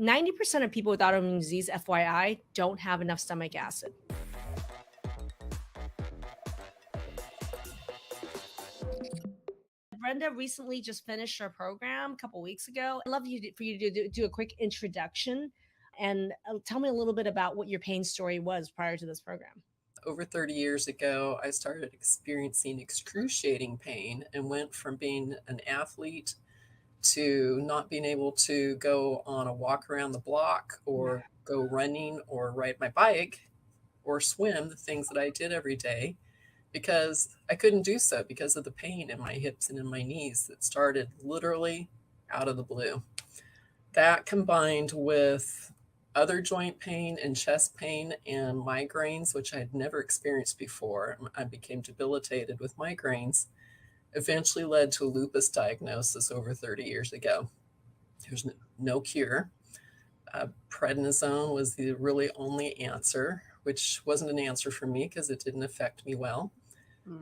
90% of people with autoimmune disease, FYI, don't have enough stomach acid. Brenda recently just finished her program a couple weeks ago. I'd love for you to do a quick introduction and tell me a little bit about what your pain story was prior to this program. Over 30 years ago, I started experiencing excruciating pain and went from being an athlete to not being able to go on a walk around the block or go running or ride my bike or swim, the things that I did every day, because I couldn't do so because of the pain in my hips and in my knees that started literally out of the blue. That combined with other joint pain and chest pain and migraines, which I had never experienced before. I became debilitated with migraines, eventually led to a lupus diagnosis over 30 years ago. There's no cure. Prednisone was the really only answer, which wasn't an answer for me because it didn't affect me well.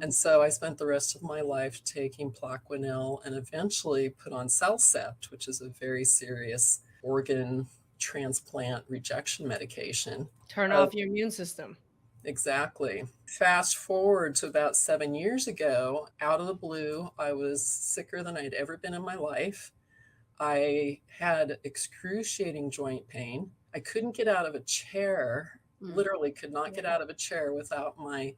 And so I spent the rest of my life taking Plaquenil and eventually put on Cellcept, which is a very serious organ transplant rejection medication. Turn off your immune system. Exactly. Fast forward to about 7 years ago, out of the blue, I was sicker than I'd ever been in my life. I had excruciating joint pain. I couldn't get out of a chair, literally could not get out of a chair without my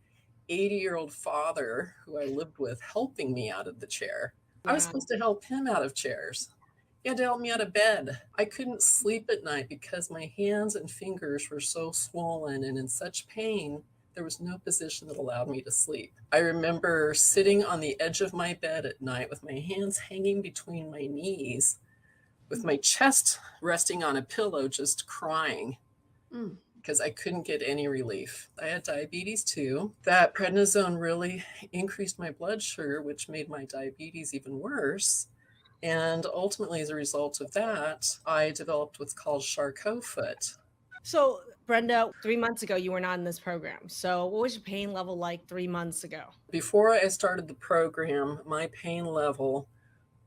80-year-old father, who I lived with, helping me out of the chair. I was supposed to help him out of chairs. He had to help me out of bed. I couldn't sleep at night because my hands and fingers were so swollen and in such pain, there was no position that allowed me to sleep. I remember sitting on the edge of my bed at night with my hands hanging between my knees, with my chest resting on a pillow, just crying because I couldn't get any relief. I had diabetes too. That prednisone really increased my blood sugar, which made my diabetes even worse. And ultimately, as a result of that, I developed what's called Charcot foot. So, Brenda, 3 months ago, you were not in this program. So, what was your pain level like 3 months ago? Before I started the program, my pain level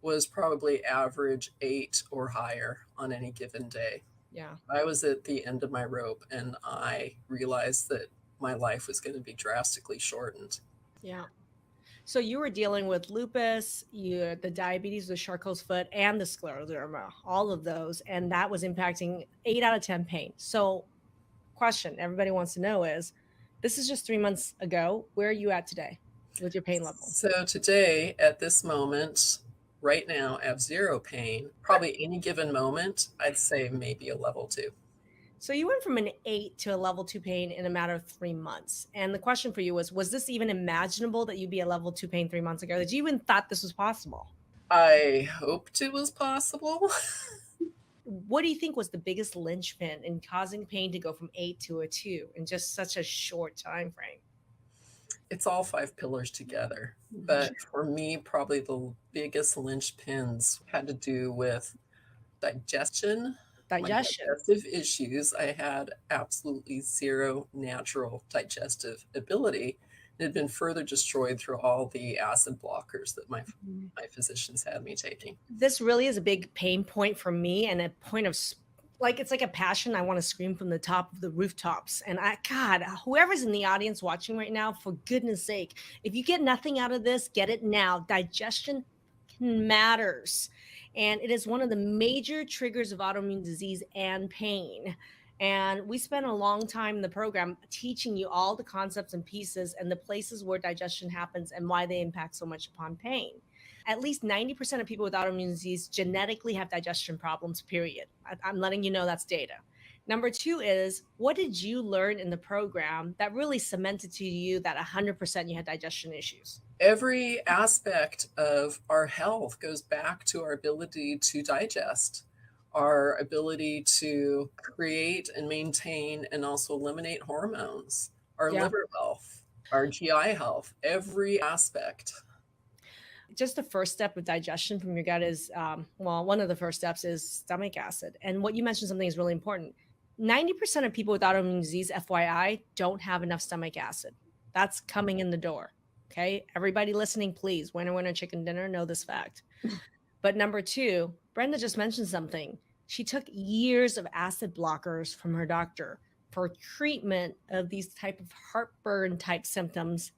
was probably average 8 or higher on any given day. Yeah. I was at the end of my rope, and I realized that my life was going to be drastically shortened. Yeah. So you were dealing with lupus, the diabetes, the Charcot's foot, and the scleroderma, all of those, and that was impacting 8 out of 10 pain. So, question everybody wants to know is, this is just 3 months ago. Where are you at today with your pain level? So today, at this moment, right now, I have zero pain. Probably any given moment, I'd say maybe a level 2. So you went from an 8 to a level 2 pain in a matter of 3 months. And the question for you was this even imaginable that you'd be a level 2 pain 3 months ago? Did you even thought this was possible? I hoped it was possible. What do you think was the biggest linchpin in causing pain to go from 8 to a 2 in just such a short time frame? It's all 5 pillars together. But for me, probably the biggest linchpins had to do with digestion. My digestive issues. I had absolutely zero natural digestive ability. It had been further destroyed through all the acid blockers that my physicians had me taking. This really is a big pain point for me and a point of like, it's like a passion. I want to scream from the top of the rooftops. And God, whoever's in the audience watching right now, for goodness sake, if you get nothing out of this, get it now. Digestion matters. And it is one of the major triggers of autoimmune disease and pain. And we spent a long time in the program teaching you all the concepts and pieces and the places where digestion happens and why they impact so much upon pain. At least 90% of people with autoimmune disease genetically have digestion problems, period. I'm letting you know that's data. Number 2 is, what did you learn in the program that really cemented to you that 100% you had digestion issues? Every aspect of our health goes back to our ability to digest, our ability to create and maintain and also eliminate hormones, our liver health, our GI health, every aspect. Just the first step of digestion from your gut is, one of the first steps is stomach acid. And what you mentioned, something is really important. 90% of people with autoimmune disease, FYI, don't have enough stomach acid. That's coming in the door. Okay. Everybody listening, please, winner, winner, chicken dinner, know this fact. But number 2, Brenda just mentioned something. She took years of acid blockers from her doctor for treatment of these type of heartburn type symptoms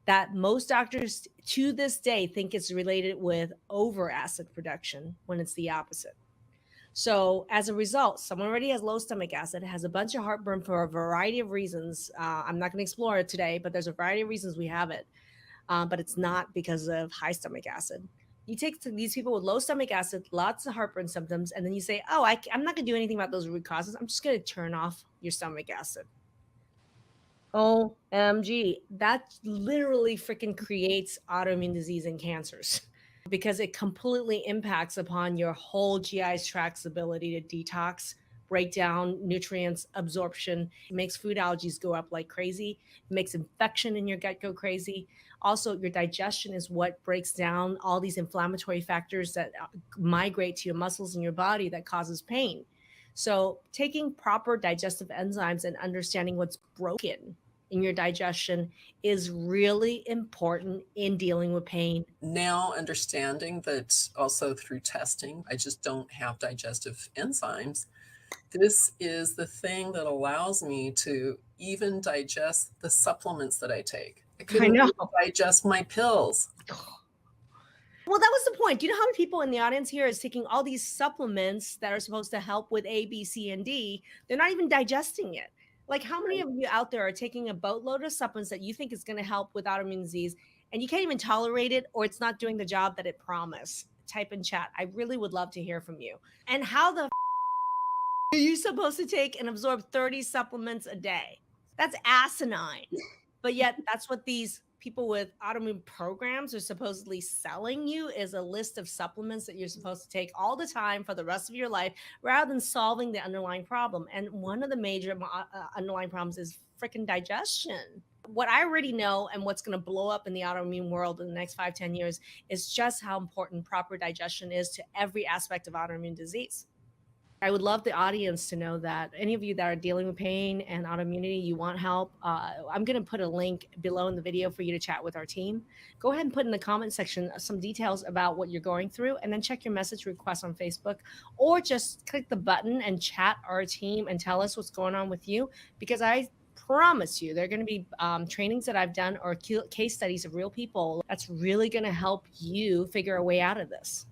that most doctors to this day think is related with over acid production when it's the opposite. So as a result, someone already has low stomach acid, has a bunch of heartburn for a variety of reasons. I'm not going to explore it today, but there's a variety of reasons we have it. But it's not because of high stomach acid. You take these people with low stomach acid, lots of heartburn symptoms, and then you say, oh, I'm not going to do anything about those root causes. I'm just going to turn off your stomach acid. OMG, that literally freaking creates autoimmune disease and cancers because it completely impacts upon your whole GI tract's ability to detox, break down nutrients, absorption. It makes food allergies go up like crazy. It makes infection in your gut go crazy. Also, your digestion is what breaks down all these inflammatory factors that migrate to your muscles in your body that causes pain. So, taking proper digestive enzymes and understanding what's broken in your digestion is really important in dealing with pain. Now, understanding that also through testing, I just don't have digestive enzymes. This is the thing that allows me to even digest the supplements that I take. I I couldn't know. even digest my pills. Well, that was the point. Do you know how many people in the audience here is taking all these supplements that are supposed to help with A, B, C, and D? They're not even digesting it. Like, how many of you out there are taking a boatload of supplements that you think is going to help with autoimmune disease and you can't even tolerate it or it's not doing the job that it promised? Type in chat. I really would love to hear from you. And how the are you supposed to take and absorb 30 supplements a day? That's asinine. But yet that's what these people with autoimmune programs are supposedly selling you is a list of supplements that you're supposed to take all the time for the rest of your life rather than solving the underlying problem. And one of the major underlying problems is freaking digestion. What I already know and what's going to blow up in the autoimmune world in the next 5-10 years is just how important proper digestion is to every aspect of autoimmune disease. I would love the audience to know that any of you that are dealing with pain and autoimmunity, you want help. I'm going to put a link below in the video for you to chat with our team. Go ahead and put in the comment section some details about what you're going through, and then check your message requests on Facebook, or just click the button and chat our team and tell us what's going on with you, because I promise you there are going to be trainings that I've done or case studies of real people that's really going to help you figure a way out of this.